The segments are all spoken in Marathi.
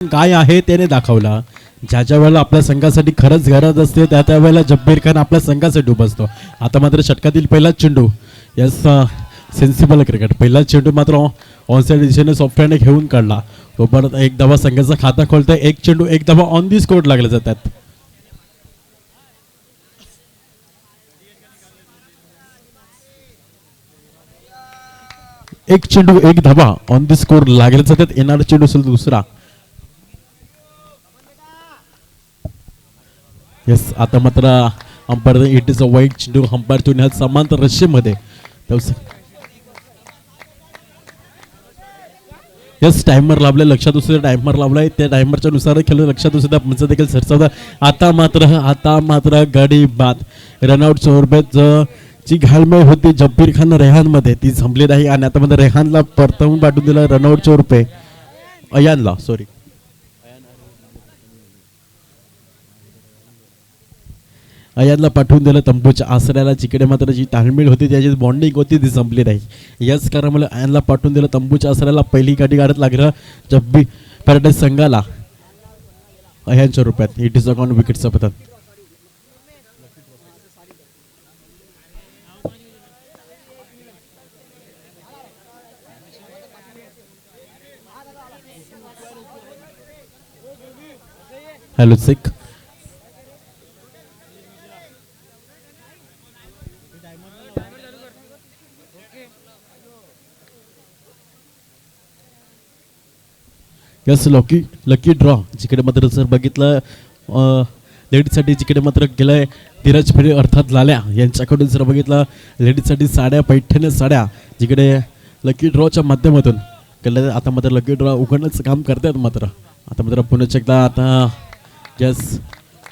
काय आहे त्याने दाखवला. ज्या ज्या वेळेला आपल्या संघासाठी खरंच गरज असते त्या त्या वेळेला जब्बीर खान आपल्या संघासाठी उभा असतो. आता मात्र षटकातील पहिलाच चेंडू यस सेन्सिबल क्रिकेट. पहिला चेंडू मात्र ऑनसाइड दिशेने सॉफ्टवेअरने घेऊन काढला. तो परत एक धावा संघाचा खाता खोलतोय. एक चेंडू एक धावा ऑन दी स्कोर लागले जातात. एक चेंडू एक धावा ऑन दी स्कोर लागले जातात. येणारा चेंडू असेल दुसरा. यस आता मात्र अंपायर इट इज अ वाईट चेंडू. अंपायर तो ह्या समांतर रश्मीमध्ये यस टायमर लावलाय. लक्षात दुसरं टायमर लावलाय. त्या टायमरच्या नुसार खेळ लक्षात दुसऱ्या पंच देखील सरसावता. आता मात्र गडी बाद रनआउट स्वरूपात जी घालमेळ होती जब्बीर खान रेहान मध्ये ती संपली नाही. आणि आता मध्ये रेहानला परतवून पाठवून दिला रनआउट स्वरूपे अयानला. सॉरी अयानला पाठवून दिलं तंबूच्या आसऱ्याला. जिकडे मात्र जी ताळमेळ होती त्याची बॉन्डिंग होती ती संपली नाही. याच कारण अयानला पाठवून दिलं तंबूच्या आसऱ्याला. पहिली गाडी गाडत लागलं जब्बी पॅराडाईज संघाला अयानच्या रूपात. इट इज अकाउंट विकेटचा पतन. हॅलो सिक यस लकी ड्रॉ. जिकडे मात्र जर बघितलं लेडीजसाठी जिकडे मात्र गेलाय धीरज फेरे अर्थात लाल्या यांच्याकडून जर बघितलं लेडीजसाठी साड्या पैठणी साड्या जिकडे लकी ड्रॉच्या माध्यमातून केलं. आता मात्र लकी ड्रॉ उघडण्याचं काम करतात. मात्र आता मात्र पुन्हा एकदा आता यस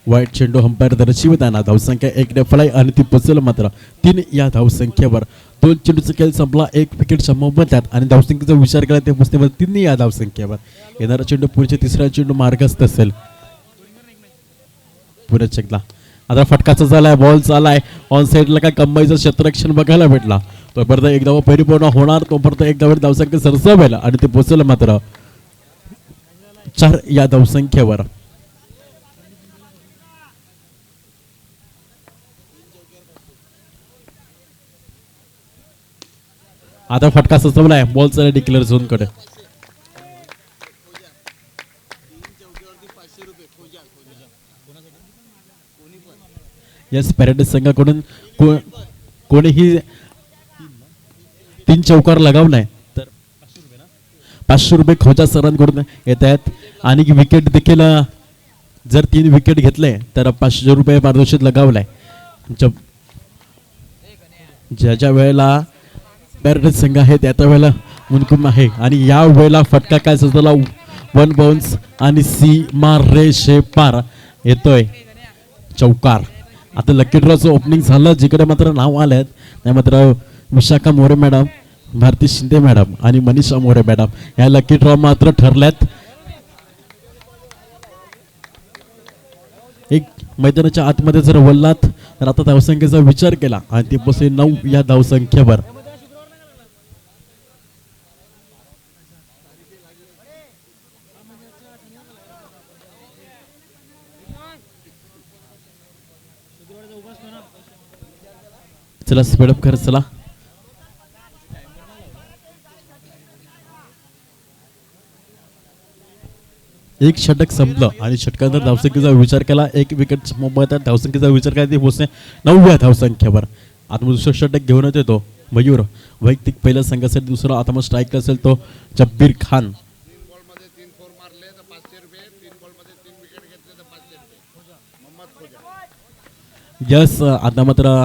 वाईट चेंडू अंपायर दर्शविताना धावसंख्या 1 फळाई आणि ती पोचलं मात्र 3 या धावसंख्येवर. 2 चेंडूचा खेळ संपला. 1 विकेटच्या मोबदल्यात आणि धावसंख्येचा विचार केला ते पुस्तकामध्ये 3 या धावसंख्येवर. येणारा चेंडू पुढचे तिसरा चेंडू मार्गस्थ असेल. पुढे एकदा आता फटकाचा झालाय. बॉल चालाय ऑन साईडला काय कंबाईचं क्षेत्ररक्षण बघायला भेटला. तोपर्यंत एक धावा परिपूर्ण होणार. तोपर्यंत एक धावा धावसंख्या सरसावायला आणि ते पोचलं मात्र 4 या धावसंख्येवर. आता फटका सचवलाय. बॉल चालला डिक्लेअर झोन कडे. यस पॅराडाईज संघाकडून कोणीही 3 चौकार लगावलाय तर 500 रुपये खोजा सरांकडून येत आहेत. आणि विकेट देखील जर 3 विकेट घेतले तर 500 रुपये पारितोषिक लगावलाय. ज्या वेळेला पॅराडाईज संघ आहे त्या वेळेला मुनकुम आहे. आणि या वेळेला फटका काय सजला 1 बाउन्स आणि सीमा रेषे पार येतोय चौकार. आता लकी ड्रॉचं ओपनिंग झालं. जिकडे मात्र नाव आलेत त्या मात्र विशाखा मोरे मॅडम, भारती शिंदे मॅडम आणि मनीषा मोरे मॅडम या लकी ड्रॉ मात्र ठरल्यात. एक मैदानाच्या आतमध्ये जर वल्लात तर आता धावसंख्येचा विचार केला आणि ते पोहोचले 9 या धावसंख्येवर. चला स्पीडअप कर. चला एक षटक संपलं आणि षटकानंतर धावसंख्येचा विचार केला. 1 विकेट मोबदल्यात धावसंख्येचा विचार केला ते पोहोचणे 9 या धावसंख्येवर. आता दुसरं षटक घेऊन येतो मयूर वैयक्तिक पहिल्या संघासाठी. दुसरा आता मग स्ट्राईक असेल तो जब्बीर खान. यस आता मात्र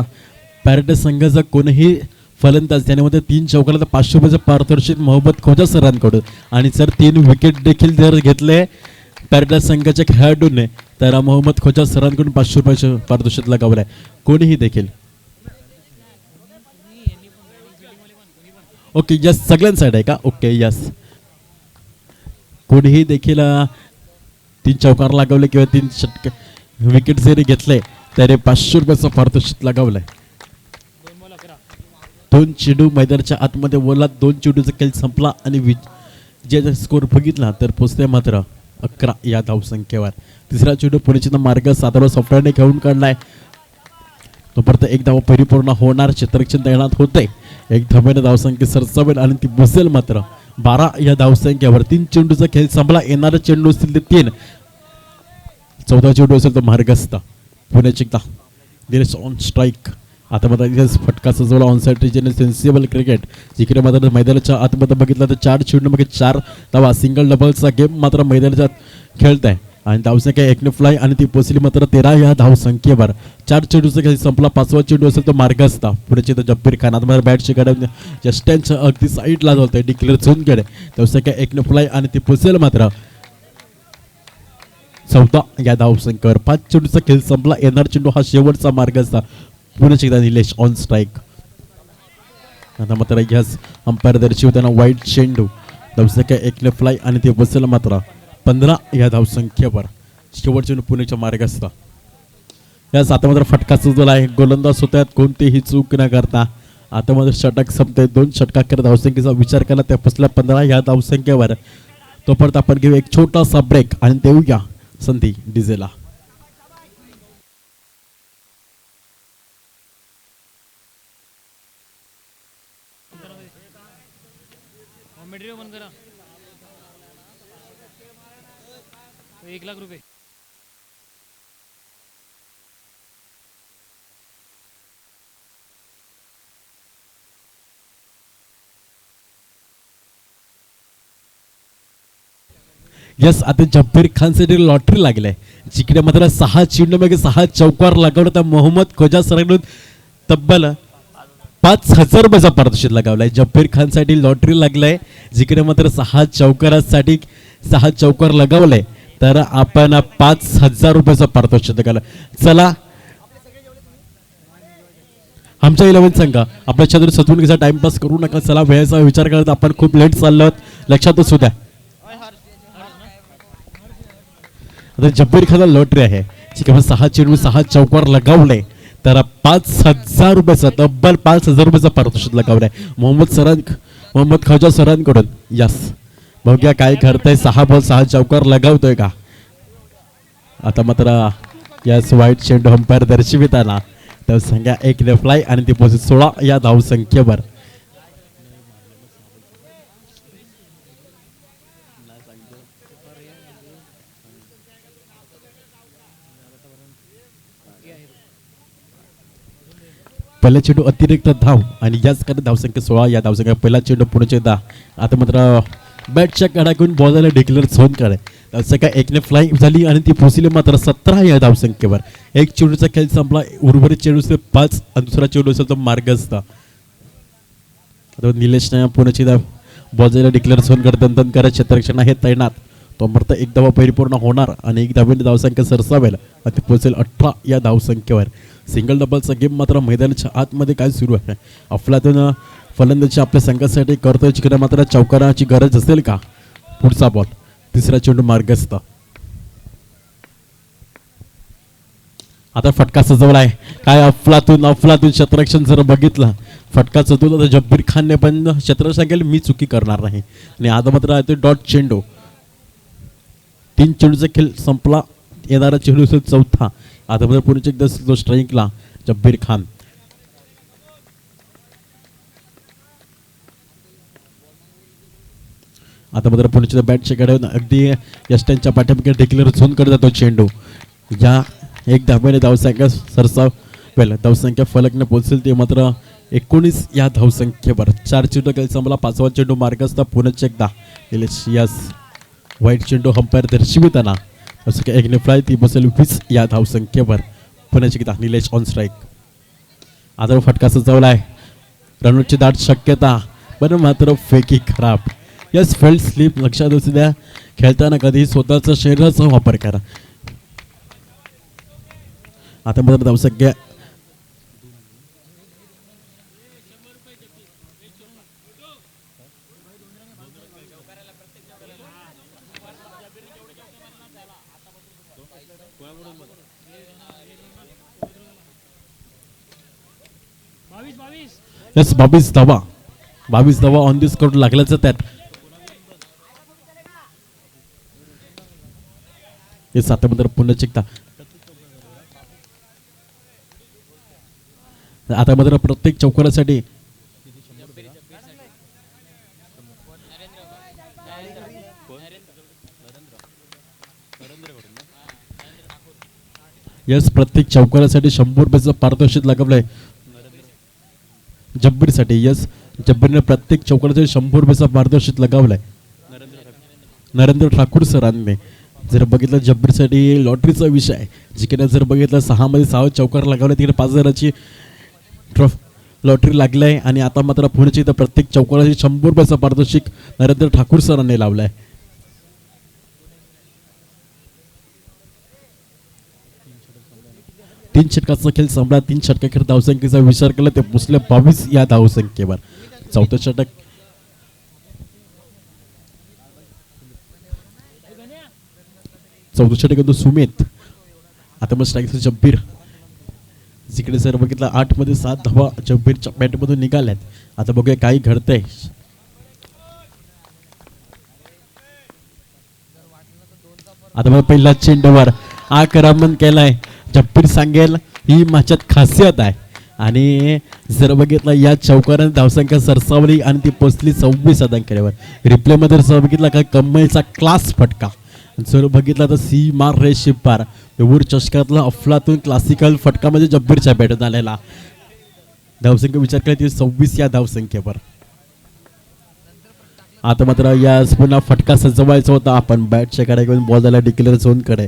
पॅराडाईज संघाचा कोणीही फलंदाज त्यामध्ये 3 चौकारला तर 500 रुपयाचं पारितोषिक मोहम्मद खोजा सरांकडून. आणि जर 3 विकेट देखील जर घेतले पॅराडाईज संघाच्या खेळाडूने तर मोहम्मद खोजा सरांकडून 500 रुपयाचं पारितोषिक लगावलंय. कोणीही देखील ओके यस सगळ्यांसाठी आहे का. ओके यस कोणीही देखील 3 चौकार लगावले किंवा 3 षटक विकेट जरी घेतले तरी 500 रुपयाचं पारितोषिक लगावलंय. 2 चेंडू मैदानाच्या आतमध्ये बोलला. 2 चेंडूचा खेळ संपला आणि जे स्कोर बघितला तर पोचते मात्र 11 या धावसंख्येवर. तिसरा चेंडू पुण्याची मार्ग साधारण सॉफ्टवेअरने घेऊन काढलाय. तोपर्यंत एक धाव परिपूर्ण होणार. क्षेत्ररक्षण तैनात होते. एक धावेने धावसंख्या सरसावेल आणि ती बसेल मात्र 12 या धावसंख्येवर. 3 चेंडूचा खेळ संपला. येणारे चेंडू असतील ते 3. 14 चेंडू असेल तर मार्गस्थ. पुण्याची एकदा दिनेश ऑन स्ट्राईक. आता मात्र फटका सजवला ऑनसाईड रिजन सेन्सिबल क्रिकेट. जिकडे मात्र मैदानाच्या आतमध्ये बघितलं तर 4 चेंडू मध्ये 4 धावा. सिंगल डबलचा गेम मात्र मैदानाच्या खेळत आहे आणि धावसंख्या एकने फ्लाय आणि ती पोचली मात्र 13 या धावसंख्येवर. 4 चेंडूचा खेळ संपला. 5वा चेंडू असेल तो मार्गस्थ. पुण्याची तर जब्बीर खान आता बॅटची कडे जस्टॅनच्या अगदी साईडला जातोय डिक्लेअर झोनकडे. धावसंख्या एकने फ्लाय आणि ती पोचेल मात्र 14 या धावसंख्येवर. 5 चेंडूचा खेळ संपला. येणार चेंडू हा शेवटचा मार्गस्थ. पुण्याची एकदा निलेश ऑन स्ट्राईक. आता मात्र यस अंपायर दर्शवताना वाईट चेंडू. धावसंख्या एकने फ्लाय आणि ते बसेल मात्र 15 या धावसंख्येवर. शेवट चेंडू पुण्याच्या मार्गस्थ. यास आता मात्र फटका सुचवला आहे. गोलंदाज होत्यात कोणतीही चूक न करता. आता मात्र षटक संपते. 2 षटकाकर धावसंख्येचा विचार केला त्या बसल्या 15 या धावसंख्येवर. तोपर्यंत आपण घेऊ एक छोटासा ब्रेक आणि देऊया संधी डिझेला. मटेरियल बंद करा. 1,00,000 रुपये. यस आता जब्बीर खान साठी लॉटरी लागले. जिकडे मात्र 6 चेंडू मध्ये 6 चौकार लगावला. त्या मोहम्मद खोजा सरांकडून तब्बल 5,000 रुपयाचा पारितोषिक लगावलाय. जब्बीर खान साठी लॉटरी लागलाय. जिकडे मात्र 6 चौकारासाठी 6 चौकार लगावले तर आपण 5,000 रुपयाचा पारितोषिक लगावलं. चला आमच्या 11 संघ आपल्या चंद्र सतवून घ्यायचा टाइमपास करू नका. चला वेळेचा विचार करत आपण खूप लेट चाललो लक्षात असू द्या. आता जब्बीर खान लॉटरी आहे. जिकडे 6 चेंडू 6 चौकार लगावले तर 5,000 रुपयाचा तब्बल 5,000 रुपयाचा पारितोषिक लगावलाय मोहम्मद खौजा सरांकडून. यस बघूया काय करताय. 6 बॉल 6 चौकार लगावतोय का. आता मात्र यस वाईट चेंडू अंपायर दर्शविताना धावसंख्या 1 ने फ्लाय आणि ती पोहोचली 16 या धावसंख्येवर. पहिला चेंडू अतिरिक्त धाव आणि याच कारण धावसंख्या 16 या धावसंख्या. पहिला चेंडू पुण्याचे 10. आता मात्र बॅटच्या कडाकून बॉलला डिक्लेअर झोन काढे. धावसंख्या 1 ने फ्लाय झाली आणि ती पोचली मात्र 17 या धावसंख्येवर. एक चेंडूचा खेळ संपला. उर्वरित चेंडू 5 आणि दुसरा चेंडू असेल तो मार्गस्थ. आता निलेशने पुण्याची बॉलला डिक्लेअर झोन करत करत क्षेत्ररक्षण आहे तैनात. तो मात्र एक धावा परिपूर्ण होणार आणि एक धावेने धावसंख्या सरसावेल आणि ती पोचेल 18 या धावसंख्येवर. सिंगल डबलचा गेम मात्र मैदानाच्या आतमध्ये काय सुरू आहे. अफलातून फलंदाजी आपल्या संघासाठी करतोय. जिकडे मात्र चौकाराची गरज असेल का. पुढचा बॉल तिसरा चेंडू मार्गस्थ. आता फटका सजवला आहे. काय अफलातून क्षेत्ररक्षण जर बघितलं फटका सजवला तर जब्बीर खानने पण क्षेत्ररक्षण केलं मी चुकी करणार नाही आणि आता मात्र आहे डॉट चेंडू. 3 चेंडूचा खेळ संपला. येणारा चेंडू असेल 4था. आता मात्र पुण्याचे एकदा जो स्ट्राईकला जब्बीर खान. आता मात्र पुण्याच्या बॅटच्या कडे अगदी यष्टांच्या पाठीमागे डिक्लेअर झोन करत जातो चेंडू. या एक धावेने धावसंख्या सरसावेल. धावसंख्या फलकने पोहोचेल ते मात्र 19 या धावसंख्येवर. 4 चेंडू खेळ संपला. 5वा चेंडू मार्गस्थ. पुण्याचे एकदा यस वाईट चेंडू अंपायर दर्शविताना असं की 1 ने फ्लाय ती बसेल 20 या धावसंख्येवर. पुण्याची एकदा निलेश ऑन स्ट्राईक. आता फटका सजवलाय. रनआउटची दाट शक्यता पण मात्र फेकी खराब. यस फेल्ड स्लिप लक्षात असू द्या. खेळताना कधी स्वतःचा शरीराचा वापर करा. आता मात्र धावसंख्या यस 22 धावा ऑन दिस करून लागल्याच त्यात. हे आता मात्र पुन्हा चिकता आता मात्र प्रत्येक चौकारासाठी यस प्रत्येक चौकारासाठी 100 रुपयाचं पारितोषिक लगावलंय जब्बीरसाठी. यस जब्बीरने प्रत्येक चौकारासाठी 100 रुपयाचा पारितोषिक लगावलाय नरेंद्र ठाकूर सरांनी. जर बघितलं जब्बीरसाठी लॉटरीचा विषय आहे, जिकडे जर बघितलं 6 मध्ये 6 चौकार लगावले तिकडे 5,000ची लॉटरी लागली आहे. आणि आता मात्र पुण्याची इथं प्रत्येक चौकारासाठी 100 रुपयाचा पारितोषिक नरेंद्र ठाकूर सरांनी लावलाय. तीन षटकाचा खेळ संपला. 3 षटकाखेर धावसंख्येचा विचार केला ते पोचले 22 या धावसंख्येवर. चौथं षटक सुमित. आता मग स्ट्राईक जब्बीर जिकडे जर बघितलं 8 मध्ये 7 धावा जब्बीरच्या बॅटमधून निघाल्यात. आता बघूया काही घडतंय. आता मग पहिला चेंडूवर आक्रमण केलाय जब्बीर सांगेल ही माझ्यात खासियत आहे. आणि जर बघितलं या चौकाराने धावसंख्या सरसावली आणि ती पोचली 26 अंकावर. रिप्लेमध्ये जर बघितला का कम्मलचा क्लास फटका. जर बघितला तर सी मार रे शिपार वेऊर चषकातला अफलातून क्लासिकल फटका म्हणजे जब्बीरच्या बॅटत आलेला. धावसंख्या विचार केला ती 26 या धावसंख्येवर. आता मात्र या पुन्हा फटका सजवायचा होता. आपण बॅटच्या कडे घेऊन बॉल झाला डिक्लेअर झोन कडे.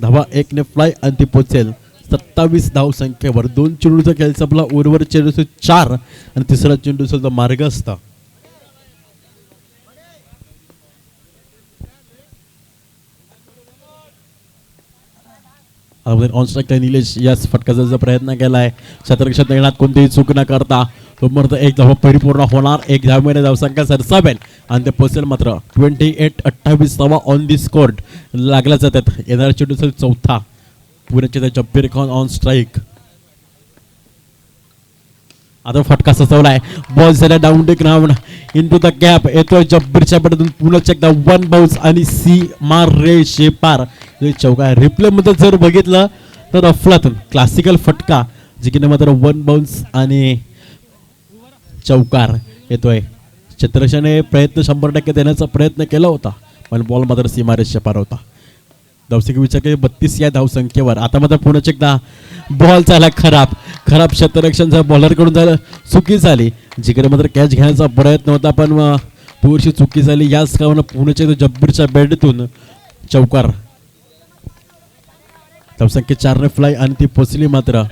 धावा 1 ने फ्लाय आणि ती पोचेल 27 धावसंख्येवर. 2 चेंडूचा खेळ संपला. ओव्हर चेंडू 4 आणि तिसरा चेंडू तो मार्ग असता. ऑन स्ट्राईक निलेश याच फटकाचा प्रयत्न केलाय. शतरक्षक येण्यात कोणतीही चूक न करता तोपर्यंत एक धावा परिपूर्ण होणार. 1 धावेने धावसंख्या सरसावेल आणि ते पोचेल मात्र 28 धावा ऑन दी स्कोर लागला जातात. येणारा चेंडू चौथा पुण्याचे जब्बीर खान ऑन स्ट्राईक. आता फटका सजवलाय. बॉल झाला down the ground into the gap. येतोय जब्बीरच्या बॅटमधून पुन्हा एकदा 1 बाउन्स आणि सी मार रे शेपार चौका. रिप्ले मध्ये जर बघितलं तर अफलातून क्लासिकल फटका जिकडे मात्र 1 बाउन्स आणि चौकार येतोय. चित्रशाने प्रयत्न 100% देण्याचा प्रयत्न केला होता पण बॉल मात्र सीमारेषेच्या पार होता. धावसंख्या विचार केली 32 या धावसंख्येवर. आता मात्र पुण्याच्या एकदा बॉल झाला खराब क्षेत्ररक्षण बॉलर कडून झालं चुकी झाली. जिकडे मात्र कॅच घेण्याचा प्रयत्न होता पण पुरेशी चुकी झाली. याच कारणाने पुण्याच्या जब्बीरच्या बॅटतून चौकार. धावसंख्या 4 ने फ्लाय आणि ती पोचली मात्र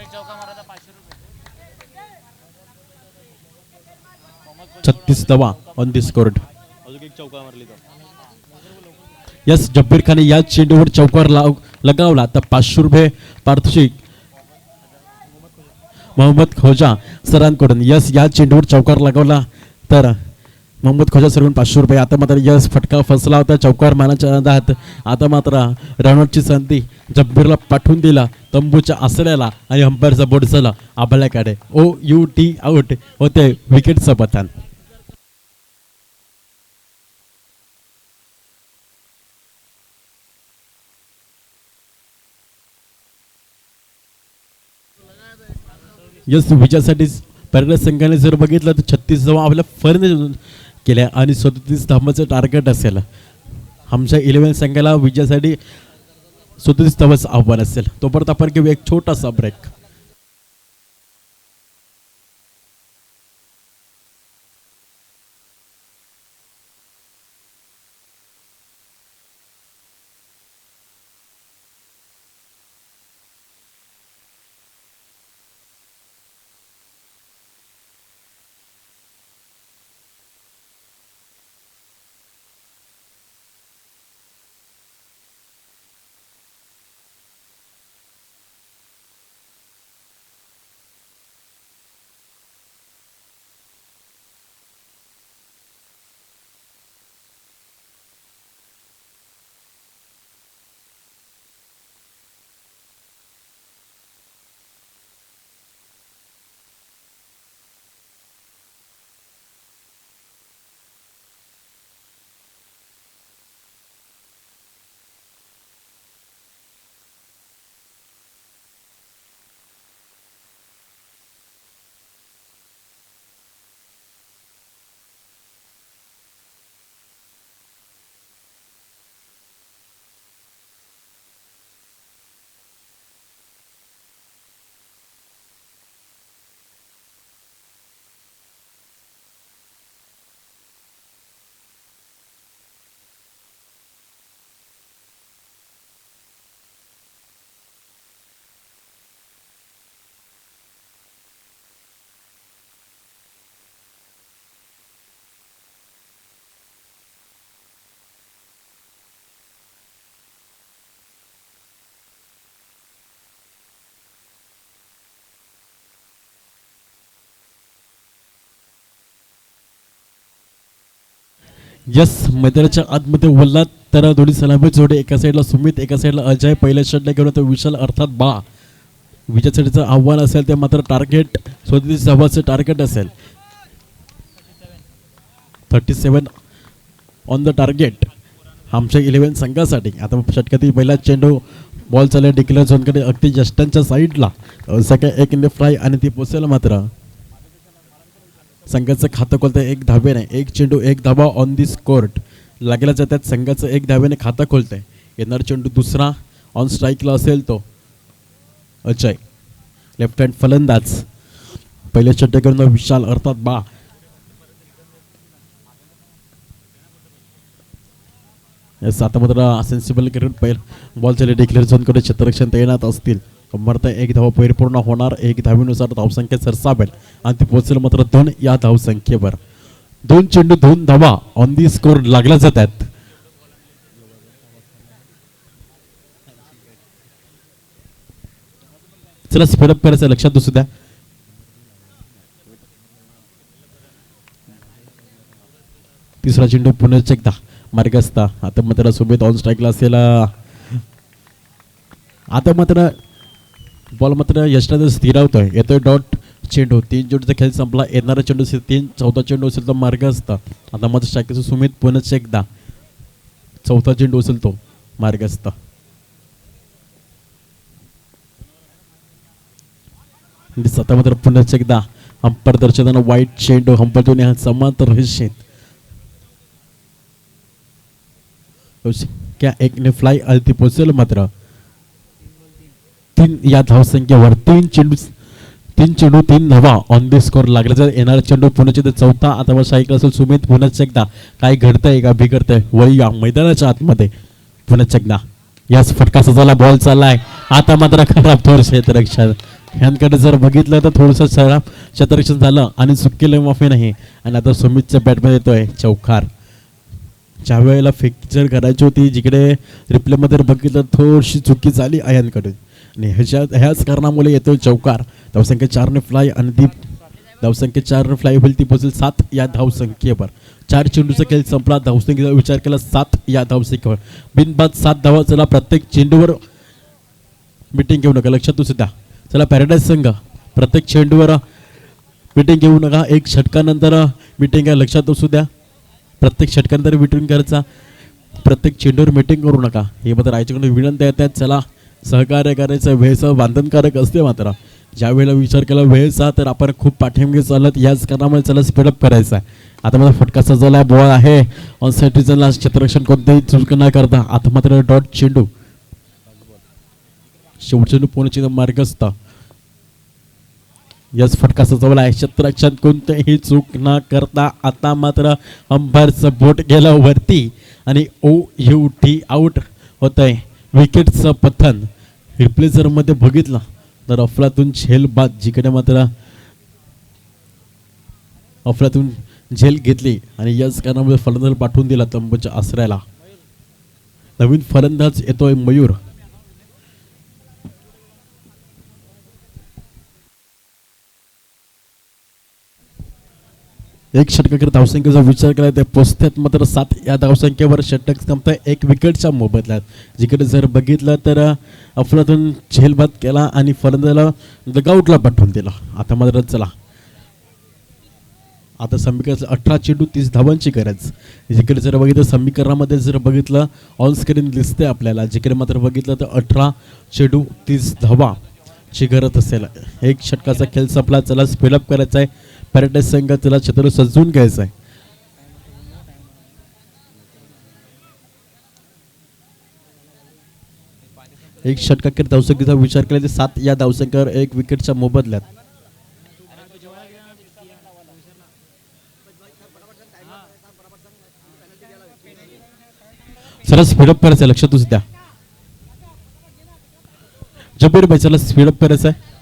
36 धावा on the score. Yes Jabbir Khan या चेंडूवर चौकार लगावला तर 500 रुपये पारितोषिक मोहम्मद खोजा सरांकडून. यस या चेंडूवर चौकार लगावला तर मोहम्मद खोजा सरांकडून 500 रुपये. आता मात्र यस फटका फसला होता चौकार मानाच्या नादात. आता मात्र रनआउटची संधी जब्बीरला पाठवून दिला तंबूच्या आसऱ्याला आणि अंपायरचा बोर्ड झाला आबाल्याकडे. OUT आउट होते विकेटचं पतन. यस विजयासाठी पर्यटन संघाने जर बघितलं तर 36 धावा आपल्या फर्न केल्या आणि 37 धावांचं टार्गेट असेल. आमच्या 11 संघाला विजयासाठी 37 धावांचं आव्हान असेल. तोपर्यंत आपण घेऊ एक छोटासा ब्रेक. यस मैदानाच्या आतमध्ये वल्लात तर दोन्ही सलामी जोडे एका साईडला सुमित एका साईडला अजय पहिल्या षटला घेऊन तो विशाल अर्थात बा विजयासाठीचं आव्हान असेल ते मात्र टार्गेट 37 धावांचं टार्गेट असेल 37 ऑन द टार्गेट आमच्या 11 संघासाठी. आता षटकातील पहिला चेंडू बॉल चालला डिक्लेअर झोनकडे अगदी जस्टांच्या साईडला सगळ्या एक इंडे फ्लाय आणि ती पोचेल मात्र संघाचं खातं खोलतंय 1 धाब्याने 1 चेंडू 1 धाबा ऑन दी स्कोर्ट लागल्या जातात संघाचं 1 धाब्याने खातं खोलतंय. येणार चेंडू दुसरा ऑन स्ट्राईकला असेल तो अजय लेफ्ट हँड फलंदाज पहिल्या षटकावरून विशाल अर्थात बा आता मात्र सेन्सिबल करून पहिला बॉल चालले डिक्लेअर झोनकडे क्षेत्ररक्षण तैनात असतील. मारता 1 धावा परिपूर्ण होणार 1 धावेनुसार धावसंख्या सरसावेल आणि ती पोहोचेल मात्र 2 या धावसंख्येवर. 2 चेंडू 2 धावा ऑन दी स्कोर लागल्या जातात. चला स्पीडअप करायचं लक्षात असू द्या. तिसरा चेंडू पुन्हा एकदा मार्गस्थ आता मात्र सोबत ऑन स्ट्राईकला असेल. आता मात्र बॉल मात्र यशराज स्थिरावतोय येतोय डॉट चेंडू 3 चेंडूचा खेळ संपला. येणारा चेंडू असेल 3 चौथा चेंडू असेल तो मार्गस्थ. आता मात्र स्ट्रायकरचं सुमित पुन्हा एकदा चौथा चेंडू असेल तो मार्गस्थ. आता मात्र पुन्हा एकदा अंपर दर्शनानं वाईट चेंडू अंपर समांतर रेषेत क्या एक ने फ्लाय आलती पोचेल मात्र 3 या धावसंख्येवर 3 चेंडू 3 धावा ऑन दी स्कोर लागला. येणारा चेंडू पुन्हा चौथा आता सायकल असेल सुमित पुन्हा एकदा काय घडतंय का बिघडतंय वळूया मैदानाच्या आतमध्ये पुन्हा एकदा याच फटका झाला बॉल चाललाय. आता मात्र खराब थोर क्षेत्ररक्षण ह्यांकडे जर बघितलं तर थोडंसं खराब क्षेत्ररक्षण झालं आणि चुकीला माफी नाही. आणि आता सुमितच्या बॅटमध्ये येतोय चौकार. ज्या वेळेला फेक जर करायची होती जिकडे रिप्लेमध्ये बघितलं थोडीशी चुकी झाली आयांकडून आणि ह्याच कारणामुळे येतोय चौकार. धावसंख्या 4 ने फ्लाय आणि ती धावसंख्या 4 ने फ्लाय होईल ती पोहोचेल 7 या धावसंख्येवर. 4 चेंडूचा खेळ संपला धावसंख्येचा विचार केला 7 या धावसंख्येवर बिनबाद 7 धावा. चला प्रत्येक चेंडूवर मिटिंग घेऊ नका लक्षात सुद्धा. चला पॅराडाईज संघ प्रत्येक चेंडूवर मिटिंग घेऊ नका. एक षटकानंतर मिटिंग आहे लक्षात असू द्या. प्रत्येक षटकानंतर मिटिंग करायचा प्रत्येक चेंडूवर मिटिंग करू नका हे मात्र आयच्याकडून विनंती येतात. चला सहकार्य करायचं वेळेचं बांधनकारक असते मात्र ज्या वेळेला विचार केला वेळेचा तर आपण खूप पाठिंबे चालत याच कारणामुळे चला स्पीडअप करायचा आहे. आता मला फटका सजवला बॉल आहे ऑन सिटीजनला क्षेत्ररक्षण कोणतेही चूक न करता. आता मात्र डॉट चेंडू शेवट चेंडू पुणे मार्गस्थ यस फटका सजवला आहे क्षेत्ररक्षण कोणतेही चूक न करता. आता मात्र अंपायरचं बोट गेलं वरती आणि OUT आउट होत आहे. विकेटचं पतन रिप्लेसर मध्ये बघितलं तर अफलातून झेल बाद जिकडे मात्र अफलातून झेल घेतली आणि याच कारणामुळे फलंदाज पाठवून दिला तंबूच्या आसऱ्याला. नवीन फलंदाज येतोय मयूर. एक षटकाकडे धावसंख्येचा विचार केला ते पोचतात मात्र 7 या धावसंख्येवर षटक संपतंय 1 विकेटच्या मोबदल्यात. जिकडे जर बघितलं तर अफलातून झेलबाद केला आणि फलंदाजाला डगआउटला पाठवून दिला. आता मात्र चला आता समीकरणाचं 18 चेंडू 30 धावांची गरज. जिकडे जर बघितलं समीकरणामध्ये जर बघितलं ऑन स्क्रीन दिसते आपल्याला. जिकडे मात्र बघितलं तर 18 चेंडू 30 धावाची गरज असेल. एक षटकाचा खेळ संपला. चला स्पीडअप करायचा आहे. पॅराडाईज संघ त्याला क्षेत्र सजवून घ्यायचं आहे. एक षटकाखेर धावसंख्येचा विचार केला तर 7 या धावसंख्येवर 1 विकेटच्या मोबदल्यात. चला स्पीडअप करायचं लक्षात द्या. जबीर भाई चला स्पीडअप करायचं आहे.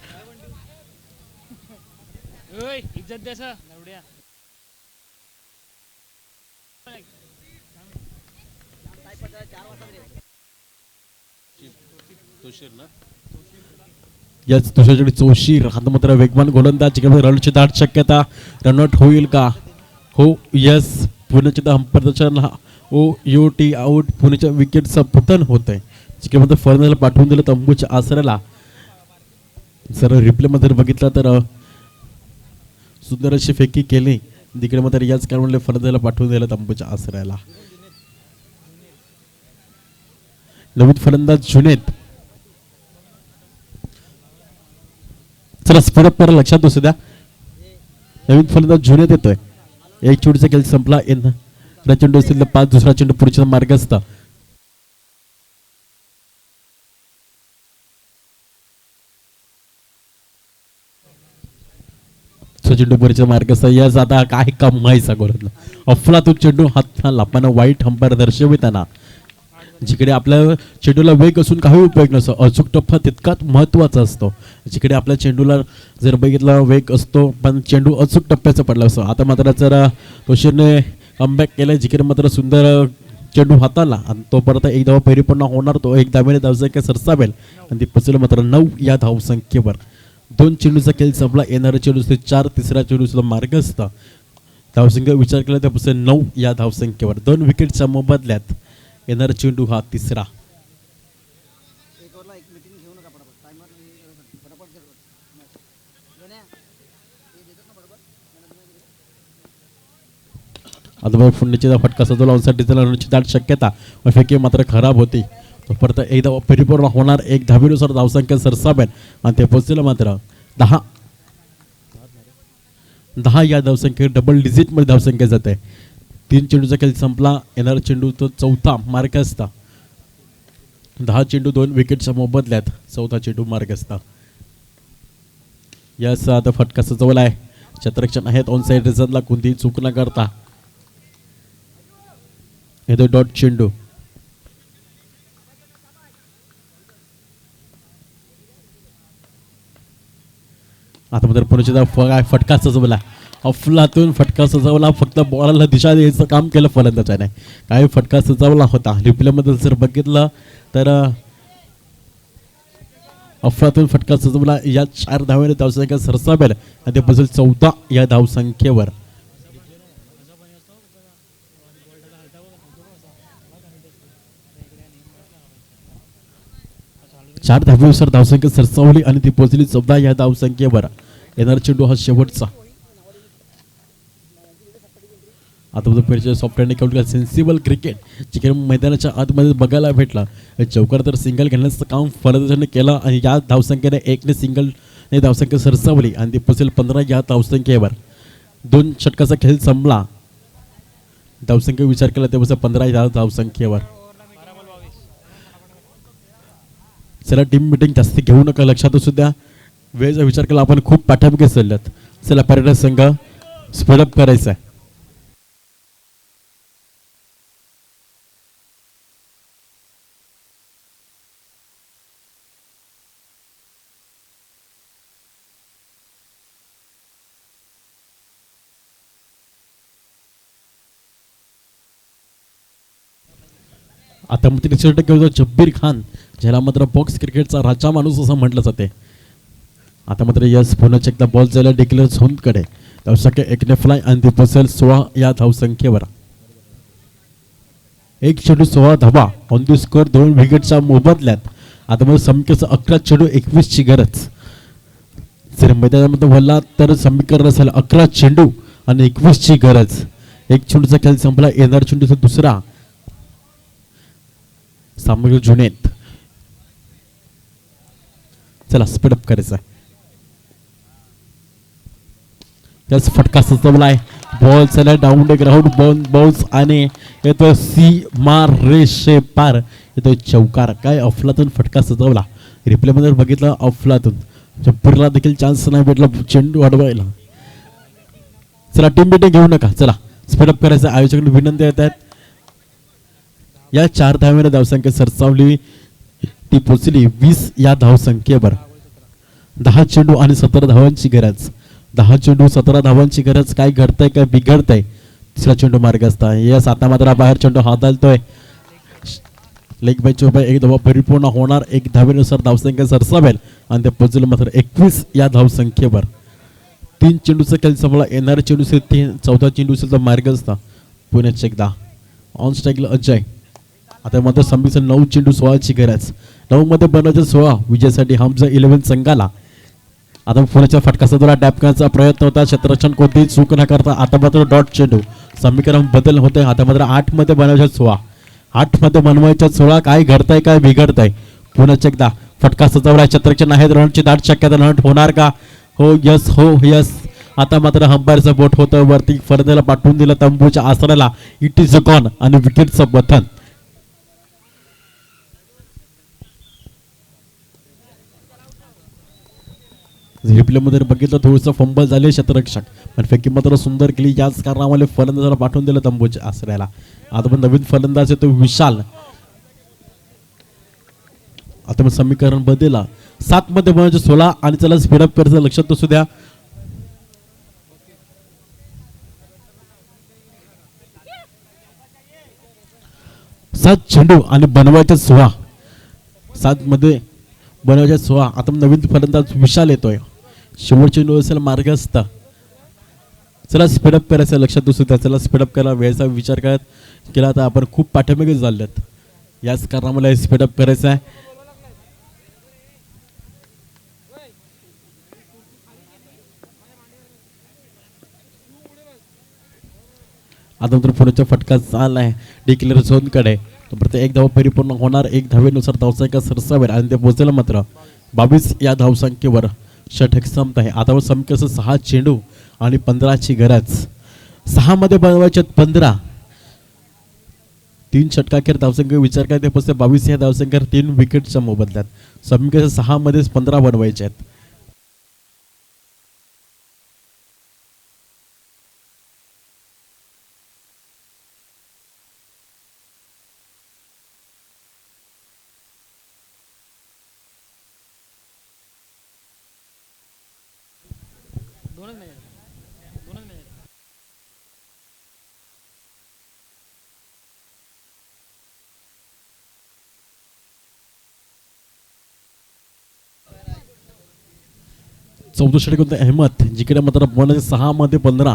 इज्जत द्यायचा एवढ्या याच दुसऱ्याकडे चोशीर हात मात्र वेगवान गोलंदाज रणची दाट शक्यता रनआउट होईल का हो यस पुण्याच्या अंपरदर्शन ओ यू टी आउट पुण्याच्या विकेटचं पतन होत आहे. जिकडे फलंदाजाला पाठवून दिलं तंबूच्या आसऱ्याला. जर रिप्लेमध्ये बघितलं तर सुंदर अशी फेकी केली. तिकडे मात्र याच कारणामुळे फलंदाजाला पाठवून दिलं तंबूच्या आसऱ्याला. नवीन फलंदाज जुनेद. चला स्पीडअप करा, लक्षात असू द्या. नवीन फलंदाज जुनेद येतोय. एक चेंडूचा खेळ संपला. चेंडू असतील 5, दुसरा चेंडू पुढच्या मार्गस्थ. चेंडू पुढच्या मार्गस्थ. याच आता काय काम आहे सांगोला अफलातून चेंडू हाताला पण वाईट अंपायर दर्शविताना. जिकडे आपल्या चेंडूला वेग असून काही उपयोग नसतो, अचूक टप्पा तितकाच महत्वाचा असतो. जिकडे आपल्या चेंडूला जर बघितला वेग असतो पण चेंडू अचूक टप्प्याचा पडला असतो. आता मात्र जर रोशनने कमबॅक केलं. जिकडे मात्र सुंदर चेंडू हाताला आणि तो परत एक धावा परिपूर्ण होणार. तो एक धावेने धावसंख्या सरसावेल आणि ती पचलं मात्र 9 या धावसंख्येवर. 2 चेंडूचा खेळ संपला. येणारा चेंडू 4, तिसरा चेंडू सुद्धा मार्गस्थ. धावसंख्या विचार केला त्यापासून 9 या धावसंख्येवर. 2 विकेटच्या मोबदल्यात येणारा चेंडू हा तिसरा. आता पुण्याची फटका सजवला ऑनसाठी दाट शक्यता फेकी मात्र खराब होती. तो परत एकदा परिपूर्ण होणार. 1 धावेनुसार धावसंख्या सरसावेल आणि ते पोहोचलं मात्र 10 या धावसंख्ये डबल डिजिट मध्ये धावसंख्या जाते. 3 चेंडूचा खेळ संपला. येणारा चेंडू तो चौथा मार्गस्थ. 10 चेंडू 2 विकेटच्या मोबदल्यात चौथा चेंडू मार्गस्थ. यास आता फटका सजवला आहे. क्षेत्ररक्षण आहेत ऑन साइड रिझनला कोणतीही चूक न करता. येतो डॉट चेंडू. आता मात्र पुण्याच्या फटका सजवला. अफलातून फटका सजवला. फक्त बॉलला दिशा द्यायचं काम केलं फलंदाजाने. काही फटका सजवला होता. रिप्लेमध्ये जर बघितलं तर अफलातून फटका सजवला. या 4 धावेने धावसंख्या सरसावेल आणि ते बसेल 14 या धावसंख्येवर. चार धावेनुसार धावसंख्या सरसावली आणि ती पोहोचली 14 या धावसंख्येवर. येणारा चेंडू हा शेवटचा. आता सॉफ्टवेअरने सेन्सिबल क्रिकेट जिकडे मैदानाच्या आतमध्ये बघायला भेटला. चौकार तर सिंगल घेण्याचं काम फलंदाजाने केलं आणि या धावसंख्येने 1 ने सिंगलने धावसंख्या सरसावली आणि ती पोहोचेल 15 या धावसंख्येवर. 2 षटकाचा खेळ संपला. धावसंख्या विचार केला तेव्हा 15 या धावसंख्येवर. चला टीम मिटिंग जास्त घेऊ नका, लक्षात असू द्या. वेळेचा विचार केला आपण खूप पाठ्यामुखे चालल्यात. चला पॅराडाईज संघ स्पीडअप करायचा आहे. आता मग 60% जब्बीर खान ज्याला मात्र बॉक्स क्रिकेटचा राजा माणूस असं म्हटलं जाते. आता मात्र यस पुन्हा एकदा बॉल जायला डिक्लेअर झोनकडे. धावसंख्या 1 ने फ्लाय आणि ती पोहोचेल 16 या धावसंख्येवर. 1 चेंडू 16 धावा ऑन दी स्कोअर 2 विकेटच्या मोबदल्यात. आता मग समीकरणाचा 11 चेंडू 21 ची गरज. जर मैदानामध्ये बोलला तर समीकरण असेल 11 चेंडू आणि 21 ची गरज. 1 चेंडूचा खेळ संपला. येणार चेंडूचा दुसरा. सामग्री जुनेत. चला स्पीडअप करायचा. त्याच फटका सजवलाय. बॉल चला डाऊन द ग्राउंड बाउन्स आणि येतो सीमा रेषे पार. येतो चौकार. काय अफलातून फटका सजवला. रिप्ले मध्ये बघितलं अफलातून जब्बीरला देखील चान्स नाही भेटला चेंडू अडवायला. चला टीम मिटिंग घेऊ नका. चला स्पीडअप करायचं. आयोजकांनी विनंती येत आहेत. या 4 धावेने धावसंख्या सरसावली. ती पोचली 20 या धावसंख्येवर. 10 चेंडू आणि 17 धावांची गरज. 10 चेंडू 17 धावांची गरज. काय घडतंय काय बिघडतंय. तिसरा चेंडू मार्गस्थ. यस आता मात्र बाहेर चेंडू हाताळतोय. लेग बायची उपाय 1 धावा परिपूर्ण होणार. 1 धावेनुसार धावसंख्या सरसावेल आणि ते पोचलं मात्र 21 या धावसंख्येवर. 3 चेंडूचा खेळ संपला. येणारा चेंडू 3 चौथा चेंडू मार्गस्थ. पुण्याचे एकदा ऑन स्ट्राईकला अजय. आता मात्र समीचं 9 चेंडू 16ची गरज. 9 मध्ये बनवायचं 16 विजयासाठी हमजा 11 संघाला. आता पुण्याच्या फटकाचा टॅप करण्याचा प्रयत्न होता. क्षेत्ररक्षण कोणतीही चूक न करता आता मात्र डॉट चेंडू. समीकरण बदल होते. आता मात्र 8 मध्ये बनवायच्या 16. 8 मध्ये बनवायच्या 16. काय घडतंय काय बिघडतंय. पुण्याच्या एकदा फटका सजवला. क्षेत्ररक्षण आहेत. रनची दाट शक्यता. रन होणार का. हो यस हो यस. आता मात्र अंपायरचं बोट होतं वरती. फलंदाला पाठवून दिलं तंबूच्या आसराला. इट इज अ गॉन आणि विकेटचं बथन. रिप्लेमध्ये बघितलं थोडंसं फंबल झाले क्षेत्ररक्षक पण फेकी मात्र सुंदर केली. याच कारणामुळे फलंदाजाला पाठवून दिलं तंबूच्या आसऱ्याला. आता पण नवीन फलंदाज आहे तो विशाल. आता मग समीकरण बदला 7 मध्ये बनवायचे 16 आणि त्याला स्पीडअप करायचं लक्षात असू द्या. सात चेंडू आणि बनवायचे 16. 7 मध्ये बनवायचे 16. आता नवीन फलंदाज विशाल येतोय. शेवटचे चेंडू असेल मार्गस्थ. चला स्पीडअप करायचं लक्षात असू द्या. चला स्पीडअप करायला वेळेचा विचार केला तर आपण खूप पाठीमागे झालेत. याच कारणामुळे स्पीडअप करायचं आहे. आता तर पुण्याचा फटका चाललाय डिक्लेअर झोनकडे. एक धाव परिपूर्ण होणार. 1 धावेनुसार धावसंख्या सरसावेल आणि ते पोहोचेल मात्र 22 या धावसंख्येवर षटक संपत आहे. आता समीकरण 6 चेंडू आणि 15ची गरज. 6 मध्ये बनवायचे 15. 3 षटकाखेर धावसंख्या विचार करते पोहोचते 22 या धावसंख्येवर 3 विकेटच्या मोबदल्यात. समीकरण 6 मध्येच 15 बनवायचे आहेत. दोनच मॅच. चौथं षटक होतं अहमद जिकडे मात्र बोनस 6 मध्ये 15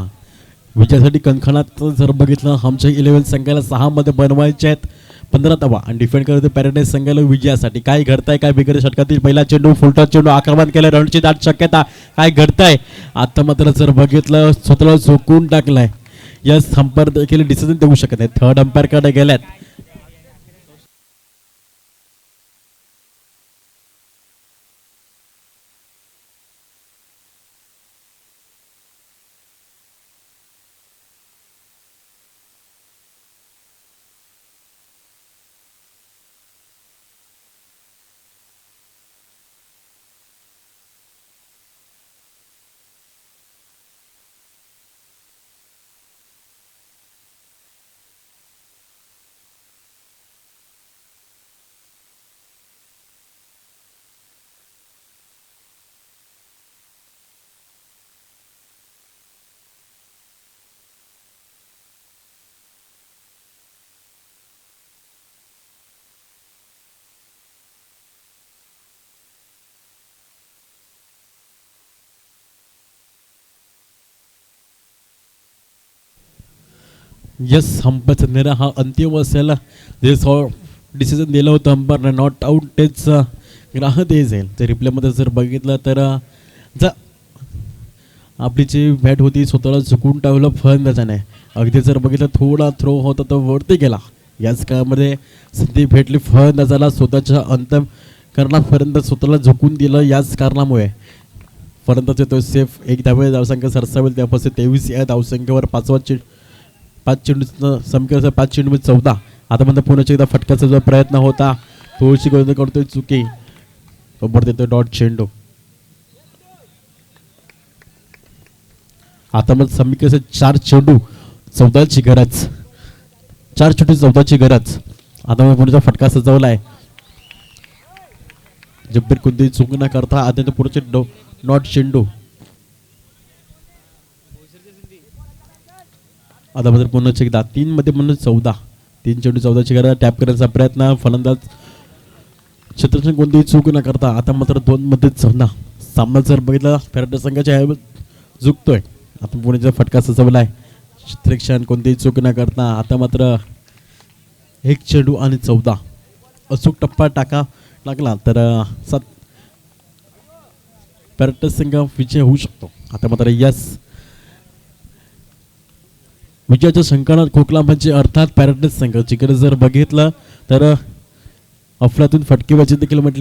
विजयासाठी कणखणात. जर बघितलं आमच्या 11 संघाला 6 मध्ये बनवायचे आहेत 15 धावा आणि डिफेंड करते पॅराडाईज संघाला विजयासाठी. काय घडतंय काय बिघडत. षटकातील पहिला चेंडू फुलटा चेंडू आक्रमण केलं. रनची दाट शक्यता. काय घडतंय आता मात्र जर बघितलं स्वतःला झोकून टाकलाय. या अंपायर देखील डिसिजन देऊ शकत नाही. थर्ड अंपायर कडे गेल्यात. यस अंपायरचा निर्णय हा अंतिम असेल. जे डिसिजन दिलं होतं अंपायरने नॉट आउट तेच ग्राह्य ते जाईल. तर रिप्लेमध्ये जर बघितलं तर आपली जी बॅट होती स्वतःला चुकून टाकलं फलंदाजाने. अगदी जर बघितलं थोडा थ्रो होता तो वरती गेला. याच काळामध्ये संधी भेटली फलंदाजाला स्वतःच्या अंतिम करण्यापर्यंत स्वतःला झुकून दिलं. याच कारणामुळे फलंदाज तो सेफ. 1 धावे धावसंख्या सरसावेल त्यापासून 23 या धावसंख्येवर 5 चेंडू समीकरण 5 चेंडू 14. आता म्हणता पुण्याच्या एकदा फटक्याचा जो प्रयत्न होता थोडीशी गोंधळ करतोय चुकी. बरोबर देतोय डॉट चेंडू. आता मग समीकरण 4 चेंडू 14ची गरज. 4 चेंडू 14ची गरज. आता मग पुण्याचा फटका सजवलाय. जब्बीर कोणतीही चूक न करता आता पुढचे डॉट चेंडू. आता मात्र पुन्हा एकदा 3 मध्ये म्हणून 14. 3 चेंडू 14ची गरज. टॅप करण्याचा प्रयत्न. फलंदाज क्षेत्ररक्षण कोणतीही चूक न करता आता मात्र 2 मध्ये 14. सामना जर बघितला पॅराडाईज संघाच्या झुकतोय. आता पुण्याचा फटका सजवलाय. क्षेत्ररक्षण कोणतीही चूक न करता आता मात्र एक चेंडू आणि 14 अचूक टप्पा टाकला तर पॅरेटस संघ विजय होऊ शकतो. आता मात्र यस विजयाच्या शंकानात खोकला म्हणजे अर्थात पॅरेटस संघ. जिकडे जर बघितलं तर अफलातून फटकेबाजी देखील म्हटली